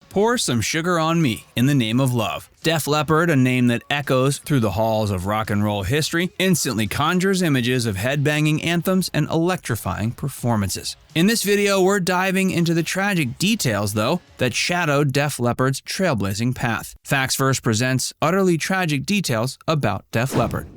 Pour Some Sugar on Me in the Name of Love. Def Leppard, a name that echoes through the halls of rock and roll history, instantly conjures images of headbanging anthems and electrifying performances. In this video, we're diving into the tragic details, though, that shadowed Def Leppard's trailblazing path. Facts First presents utterly tragic details about Def Leppard.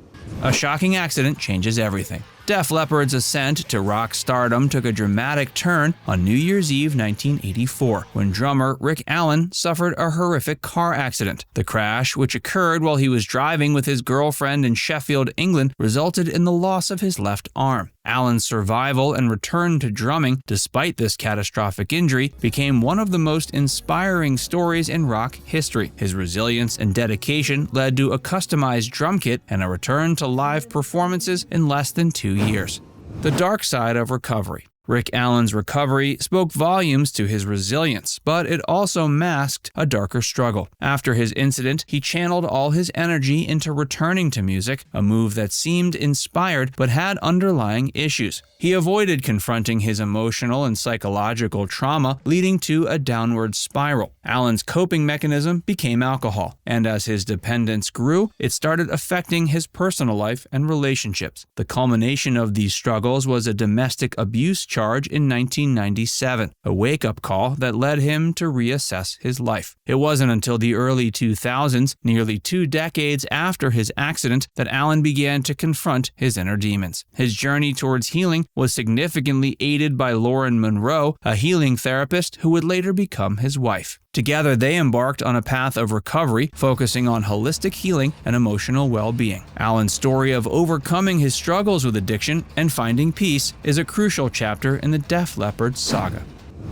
A shocking accident changes everything. Def Leppard's ascent to rock stardom took a dramatic turn on New Year's Eve 1984, when drummer Rick Allen suffered a horrific car accident. The crash, which occurred while he was driving with his girlfriend in Sheffield, England, resulted in the loss of his left arm. Allen's survival and return to drumming, despite this catastrophic injury, became one of the most inspiring stories in rock history. His resilience and dedication led to a customized drum kit and a return to live performances in less than 2 years. The dark side of recovery. Rick Allen's recovery spoke volumes to his resilience, but it also masked a darker struggle. After his incident, he channeled all his energy into returning to music, a move that seemed inspired but had underlying issues. He avoided confronting his emotional and psychological trauma, leading to a downward spiral. Allen's coping mechanism became alcohol, and as his dependence grew, it started affecting his personal life and relationships. The culmination of these struggles was a domestic abuse charge in 1997, a wake-up call that led him to reassess his life. It wasn't until the early 2000s, nearly 2 decades after his accident, that Allen began to confront his inner demons. His journey towards healing was significantly aided by Lauren Monroe, a healing therapist who would later become his wife. Together, they embarked on a path of recovery, focusing on holistic healing and emotional well-being. Allen's story of overcoming his struggles with addiction and finding peace is a crucial chapter in the Def Leppard saga.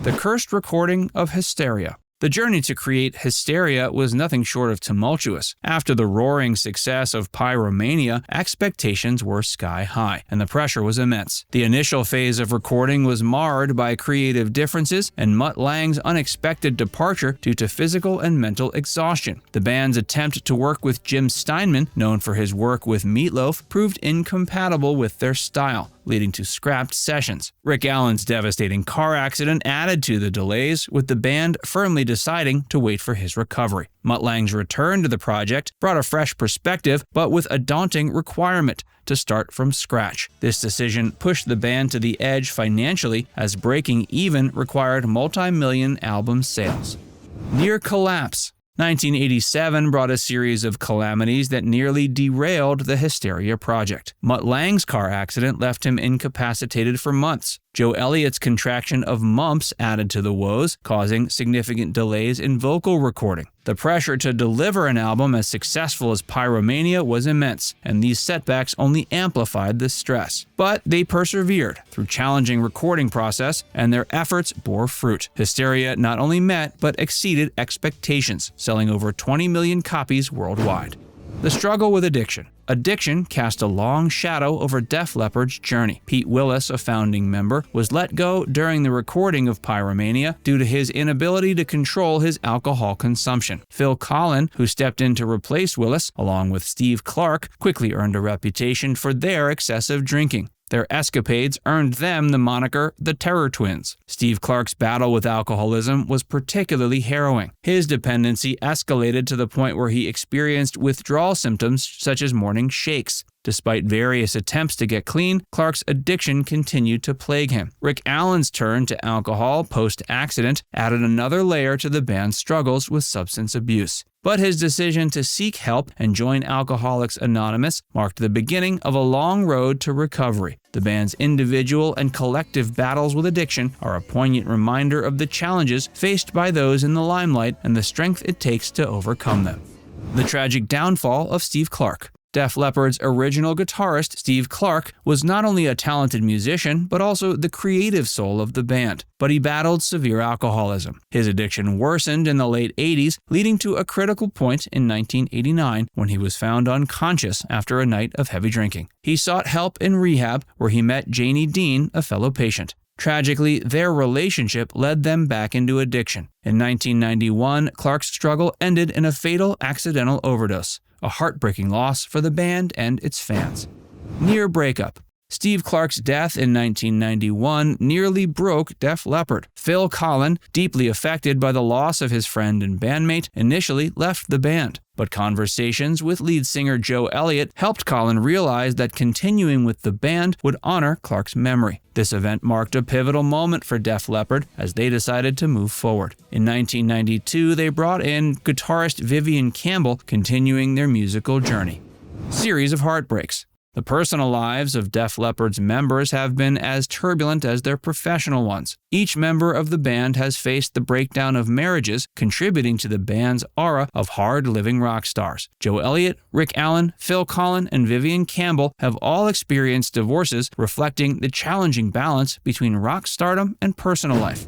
The cursed recording of Hysteria. The journey to create Hysteria was nothing short of tumultuous. After the roaring success of Pyromania, expectations were sky high, and the pressure was immense. The initial phase of recording was marred by creative differences and Mutt Lange's unexpected departure due to physical and mental exhaustion. The band's attempt to work with Jim Steinman, known for his work with Meatloaf, proved incompatible with their style, leading to scrapped sessions. Rick Allen's devastating car accident added to the delays, with the band firmly deciding to wait for his recovery. Mutt Lange's return to the project brought a fresh perspective, but with a daunting requirement: to start from scratch. This decision pushed the band to the edge financially, as breaking even required multi-million album sales. Near collapse. 1987 brought a series of calamities that nearly derailed the Hysteria project. Mutt Lange's car accident left him incapacitated for months. Joe Elliott's contraction of mumps added to the woes, causing significant delays in vocal recording. The pressure to deliver an album as successful as Pyromania was immense, and these setbacks only amplified the stress. But they persevered through challenging recording process, and their efforts bore fruit. Hysteria not only met, but exceeded expectations, selling over 20 million copies worldwide. The struggle with addiction. Addiction cast a long shadow over Def Leppard's journey. Pete Willis, a founding member, was let go during the recording of Pyromania due to his inability to control his alcohol consumption. Phil Collen, who stepped in to replace Willis, along with Steve Clark, quickly earned a reputation for their excessive drinking. Their escapades earned them the moniker the Terror Twins. Steve Clark's battle with alcoholism was particularly harrowing. His dependency escalated to the point where he experienced withdrawal symptoms such as morning shakes. Despite various attempts to get clean, Clark's addiction continued to plague him. Rick Allen's turn to alcohol post-accident added another layer to the band's struggles with substance abuse. But his decision to seek help and join Alcoholics Anonymous marked the beginning of a long road to recovery. The band's individual and collective battles with addiction are a poignant reminder of the challenges faced by those in the limelight and the strength it takes to overcome them. The tragic downfall of Steve Clark. Def Leppard's original guitarist, Steve Clark, was not only a talented musician, but also the creative soul of the band. But he battled severe alcoholism. His addiction worsened in the late 80s, leading to a critical point in 1989 when he was found unconscious after a night of heavy drinking. He sought help in rehab, where he met Janie Dean, a fellow patient. Tragically, their relationship led them back into addiction. In 1991, Clark's struggle ended in a fatal accidental overdose, a heartbreaking loss for the band and its fans. Near breakup. Steve Clark's death in 1991 nearly broke Def Leppard. Phil Collen, deeply affected by the loss of his friend and bandmate, initially left the band. But conversations with lead singer Joe Elliott helped Collen realize that continuing with the band would honor Clark's memory. This event marked a pivotal moment for Def Leppard as they decided to move forward. In 1992, they brought in guitarist Vivian Campbell, continuing their musical journey. Series of Heartbreaks. The personal lives of Def Leppard's members have been as turbulent as their professional ones. Each member of the band has faced the breakdown of marriages, contributing to the band's aura of hard-living rock stars. Joe Elliott, Rick Allen, Phil Collen, and Vivian Campbell have all experienced divorces, reflecting the challenging balance between rock stardom and personal life.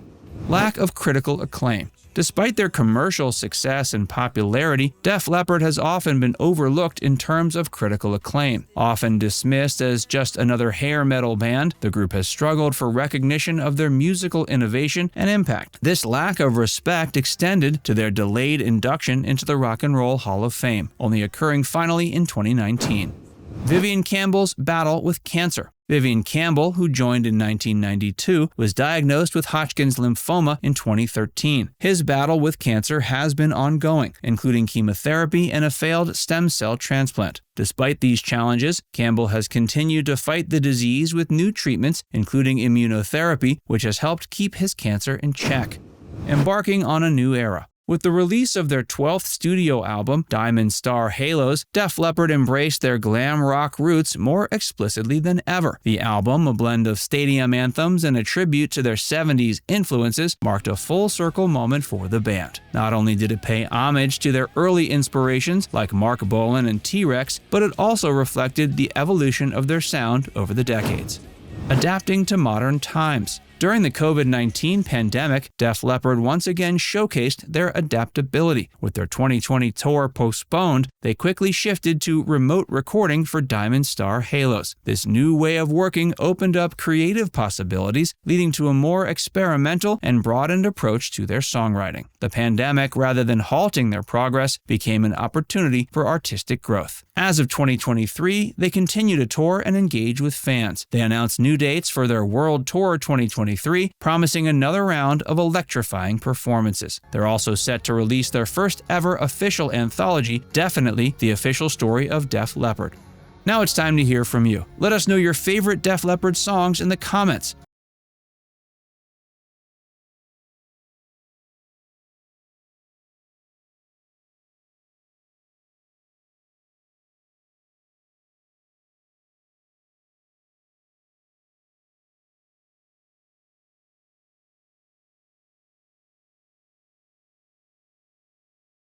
Lack of critical acclaim. Despite their commercial success and popularity, Def Leppard has often been overlooked in terms of critical acclaim. Often dismissed as just another hair metal band, the group has struggled for recognition of their musical innovation and impact. This lack of respect extended to their delayed induction into the Rock and Roll Hall of Fame, only occurring finally in 2019. Vivian Campbell's battle with cancer. Vivian Campbell, who joined in 1992, was diagnosed with Hodgkin's lymphoma in 2013. His battle with cancer has been ongoing, including chemotherapy and a failed stem cell transplant. Despite these challenges, Campbell has continued to fight the disease with new treatments, including immunotherapy, which has helped keep his cancer in check. Embarking on a new era. With the release of their 12th studio album, Diamond Star Halos, Def Leppard embraced their glam rock roots more explicitly than ever. The album, a blend of stadium anthems and a tribute to their 70s influences, marked a full-circle moment for the band. Not only did it pay homage to their early inspirations like Mark Bolan and T-Rex, but it also reflected the evolution of their sound over the decades. Adapting to modern times. During the COVID-19 pandemic, Def Leppard once again showcased their adaptability. With their 2020 tour postponed, they quickly shifted to remote recording for Diamond Star Halos. This new way of working opened up creative possibilities, leading to a more experimental and broadened approach to their songwriting. The pandemic, rather than halting their progress, became an opportunity for artistic growth. As of 2023, they continue to tour and engage with fans. They announced new dates for their World Tour 2023, promising another round of electrifying performances. They're also set to release their first ever official anthology, Definitely the Official Story of Def Leppard. Now it's time to hear from you. Let us know your favorite Def Leppard songs in the comments.